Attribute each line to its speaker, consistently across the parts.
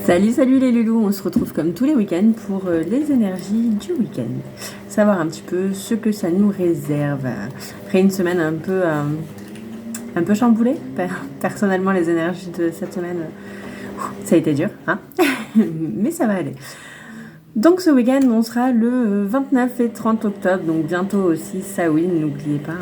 Speaker 1: Salut, salut les loulous, on se retrouve comme tous les week-ends pour les énergies du week-end. Savoir un petit peu ce que ça nous réserve. Après une semaine un peu chamboulée. Personnellement, les énergies de cette semaine, ça a été dur, hein. Mais ça va aller. Donc ce week-end, on sera le 29 et 30 octobre, donc bientôt aussi Samhain, n'oubliez pas.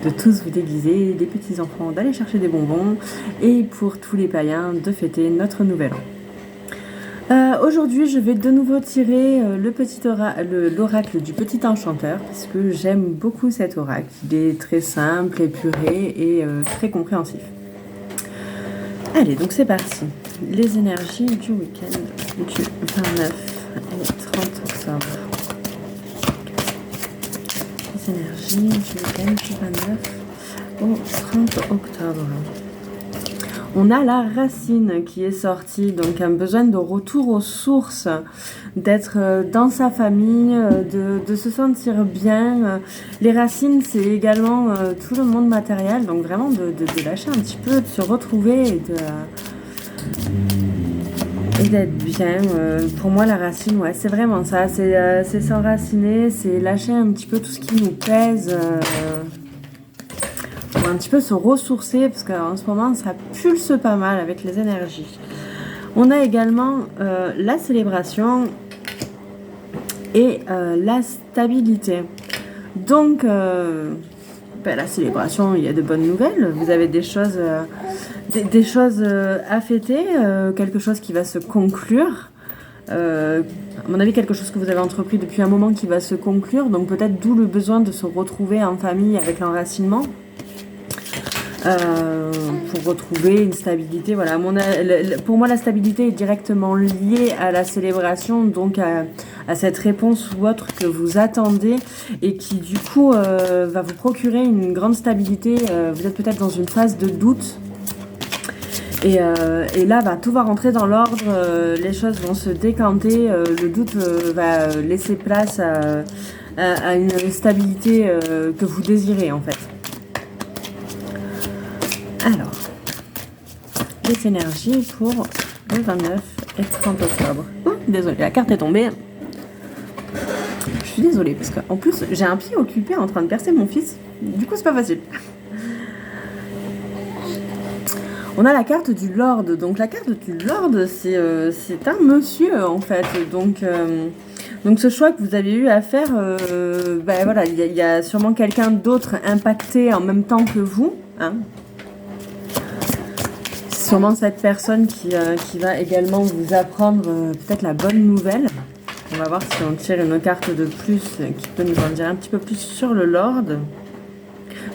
Speaker 1: De tous vous déguiser, les petits-enfants d'aller chercher des bonbons et pour tous les païens de fêter notre nouvel an. Aujourd'hui, je vais de nouveau tirer l'oracle du petit enchanteur parce que j'aime beaucoup cet oracle. Il est très simple, épuré et très compréhensif. Allez, donc c'est parti. Les énergies du week-end du 29 et 30 octobre. Énergie du week-end du 29 au 30 octobre. On a la racine qui est sortie, donc un besoin de retour aux sources, d'être dans sa famille, de se sentir bien. Les racines, c'est également tout le monde matériel, donc vraiment de lâcher un petit peu, de se retrouver et d'être bien. Pour moi, la racine, ouais, c'est vraiment ça. C'est s'enraciner, c'est lâcher un petit peu tout ce qui nous pèse. Pour un petit peu se ressourcer, parce qu'en ce moment, ça pulse pas mal avec les énergies. On a également la célébration et la stabilité. Donc, la célébration, il y a de bonnes nouvelles. Vous avez des choses... Des choses à fêter, quelque chose qui va se conclure. À mon avis, quelque chose que vous avez entrepris depuis un moment qui va se conclure. Donc peut-être d'où le besoin de se retrouver en famille avec l'enracinement. Pour retrouver une stabilité. Voilà, pour moi, la stabilité est directement liée à la célébration, donc à cette réponse ou autre que vous attendez et qui du coup va vous procurer une grande stabilité. Vous êtes peut-être dans une phase de doute. Et là, tout va rentrer dans l'ordre, les choses vont se décanter, le doute va laisser place à une stabilité que vous désirez en fait. Alors, les énergies pour le 29 et 30 octobre. Oh, désolée, la carte est tombée. Je suis désolée parce qu'en plus, j'ai un pied occupé en train de percer mon fils. Du coup, c'est pas facile. On a la carte du Lord. Donc la carte du Lord, c'est un monsieur en fait. Donc ce choix que vous avez eu à faire, voilà, il y a sûrement quelqu'un d'autre impacté en même temps que vous. Hein. Sûrement cette personne qui va également vous apprendre peut-être la bonne nouvelle. On va voir si on tire une carte de plus qui peut nous en dire un petit peu plus sur le Lord.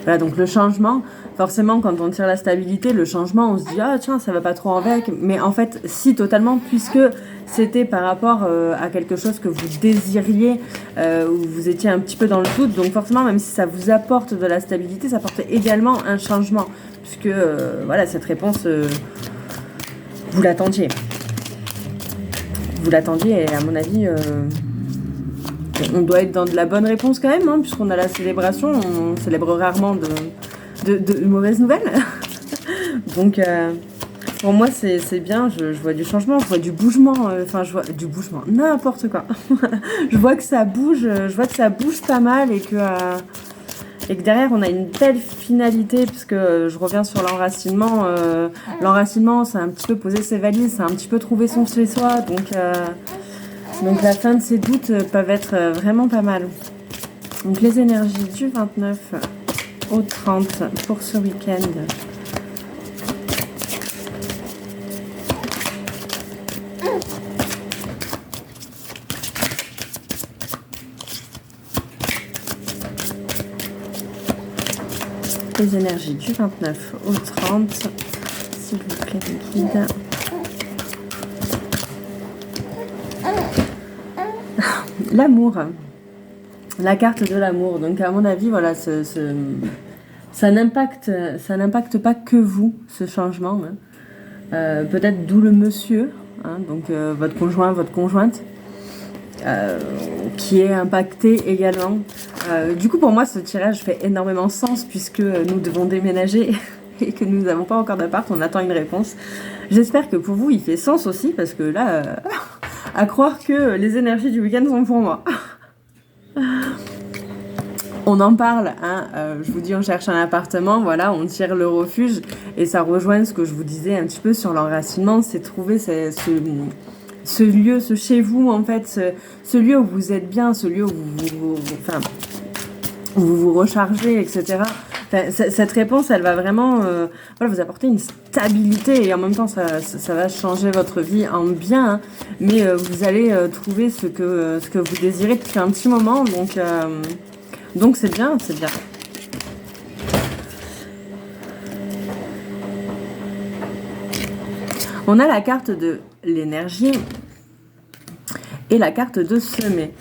Speaker 1: Voilà, donc le changement, forcément quand on tire la stabilité, le changement, on se dit « Ah tiens, ça va pas trop avec ». Mais en fait, si, totalement, puisque c'était par rapport à quelque chose que vous désiriez, où vous étiez un petit peu dans le doute. Donc forcément, même si ça vous apporte de la stabilité, ça apporte également un changement. Puisque, voilà, cette réponse, vous l'attendiez. Vous l'attendiez et à mon avis... on doit être dans de la bonne réponse quand même, hein, puisqu'on a la célébration, on célèbre rarement de mauvaises nouvelles. Donc, pour moi, c'est bien, je vois du changement, je vois du bougement, je vois du bougement, n'importe quoi. Je vois que ça bouge, pas mal et que derrière, on a une telle finalité, puisque je reviens sur l'enracinement. L'enracinement, c'est un petit peu poser ses valises, c'est un petit peu trouver son chez-soi, donc la fin de ces doutes peuvent être vraiment pas mal. Donc les énergies du 29 au 30 pour ce week-end. Les énergies du 29 au 30, s'il vous plaît, les guides. L'amour, la carte de l'amour. Donc à mon avis, voilà, ça n'impacte pas que vous, ce changement. Hein. Peut-être d'où le monsieur, hein, donc votre conjoint, votre conjointe, qui est impacté également. Du coup, pour moi, ce tirage fait énormément sens puisque nous devons déménager et que nous n'avons pas encore d'appart, on attend une réponse. J'espère que pour vous il fait sens aussi, parce que là, à croire que les énergies du week-end sont pour moi. On en parle, hein, je vous dis on cherche un appartement, voilà, on tire le refuge, et ça rejoint ce que je vous disais un petit peu sur l'enracinement, c'est trouver ce lieu, ce chez vous en fait, ce lieu où vous êtes bien, ce lieu où vous vous rechargez, etc. Enfin, cette réponse, elle va vraiment voilà, vous apporter une stabilité, et en même temps ça va changer votre vie en bien, hein, mais vous allez trouver ce que vous désirez depuis un petit moment, donc c'est bien, c'est bien. On a la carte de l'énergie et la carte de semer.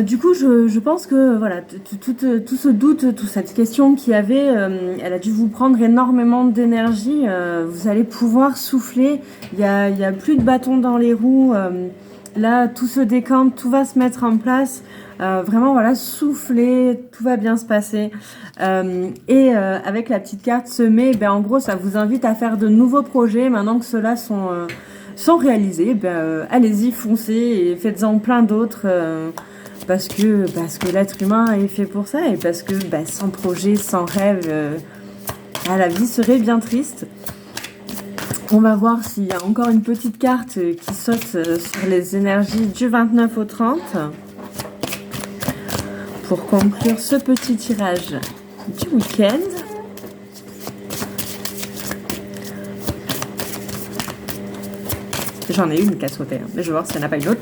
Speaker 1: Du coup, je pense que voilà, tout ce doute, toute cette question qu'il y avait, elle a dû vous prendre énormément d'énergie. Vous allez pouvoir souffler. Il y a plus de bâtons dans les roues. Là, tout se décante, tout va se mettre en place. Vraiment, voilà, souffler, tout va bien se passer. Avec la petite carte semée, ben, en gros, ça vous invite à faire de nouveaux projets. Maintenant que ceux-là sont réalisés, ben, allez-y, foncez et faites-en plein d'autres. Parce que l'être humain est fait pour ça, et parce que sans projet, sans rêve, la vie serait bien triste. On va voir s'il y a encore une petite carte qui saute sur les énergies du 29 au 30 pour conclure ce petit tirage du week-end. J'en ai une qui a sauté, hein, mais je vais voir s'il n'y en a pas une autre.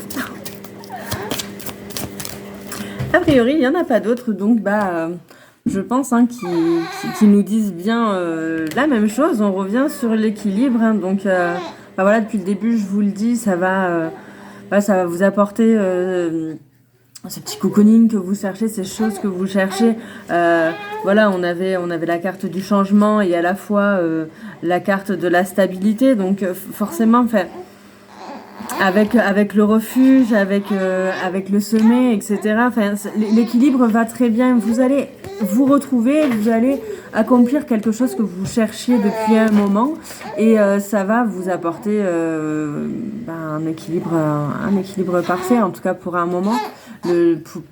Speaker 1: A priori, il n'y en a pas d'autres, donc je pense qu'ils nous disent bien la même chose. On revient sur l'équilibre, hein, donc voilà, depuis le début, je vous le dis, ça va vous apporter ce petit cocooning que vous cherchez, ces choses que vous cherchez. Voilà, on avait la carte du changement et à la fois la carte de la stabilité, donc forcément, avec le refuge, avec le sommet, etc. Enfin, l'équilibre va très bien. Vous allez vous retrouver, vous allez accomplir quelque chose que vous cherchiez depuis un moment, et ça va vous apporter un équilibre parfait, en tout cas pour un moment, pour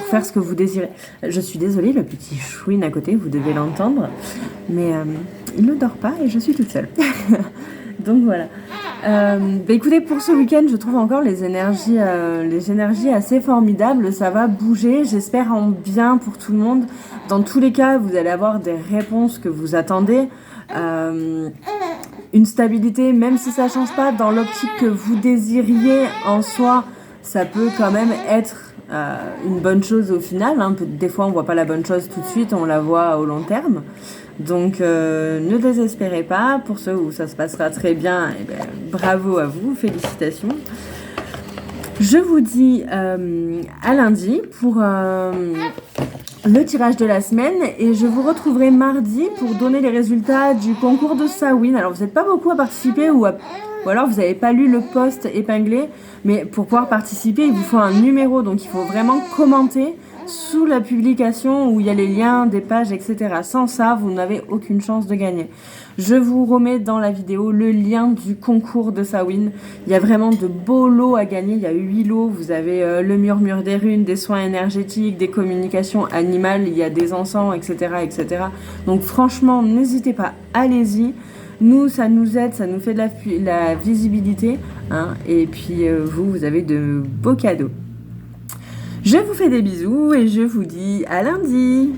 Speaker 1: faire ce que vous désirez. Je suis désolée, le petit chouine à côté, vous devez l'entendre, mais il ne dort pas et je suis toute seule. Donc voilà. Écoutez, pour ce week-end, je trouve encore les énergies assez formidables. Ça va bouger, j'espère en bien pour tout le monde. Dans tous les cas, vous allez avoir des réponses que vous attendez. Une stabilité, même si ça change pas dans l'optique que vous désiriez en soi, ça peut quand même être une bonne chose au final, hein. Des fois, on voit pas la bonne chose tout de suite, on la voit au long terme. Donc ne désespérez pas. Pour ceux où ça se passera très bien, bravo à vous, félicitations. Je vous dis à lundi pour le tirage de la semaine, et je vous retrouverai mardi pour donner les résultats du concours de Sawin. Alors vous n'êtes pas beaucoup à participer, ou alors vous n'avez pas lu le post épinglé, mais pour pouvoir participer, il vous faut un numéro, donc il faut vraiment commenter sous la publication où il y a les liens des pages, etc. Sans ça, vous n'avez aucune chance de gagner. Je vous remets dans la vidéo le lien du concours de Sawin. Il y a vraiment de beaux lots à gagner. Il y a 8 lots. Vous avez le murmure des runes, des soins énergétiques, des communications animales, il y a des encens, etc., etc. Donc franchement, n'hésitez pas, allez-y. Nous, ça nous aide, ça nous fait de la visibilité, hein, et puis vous avez de beaux cadeaux. Je vous fais des bisous et je vous dis à lundi.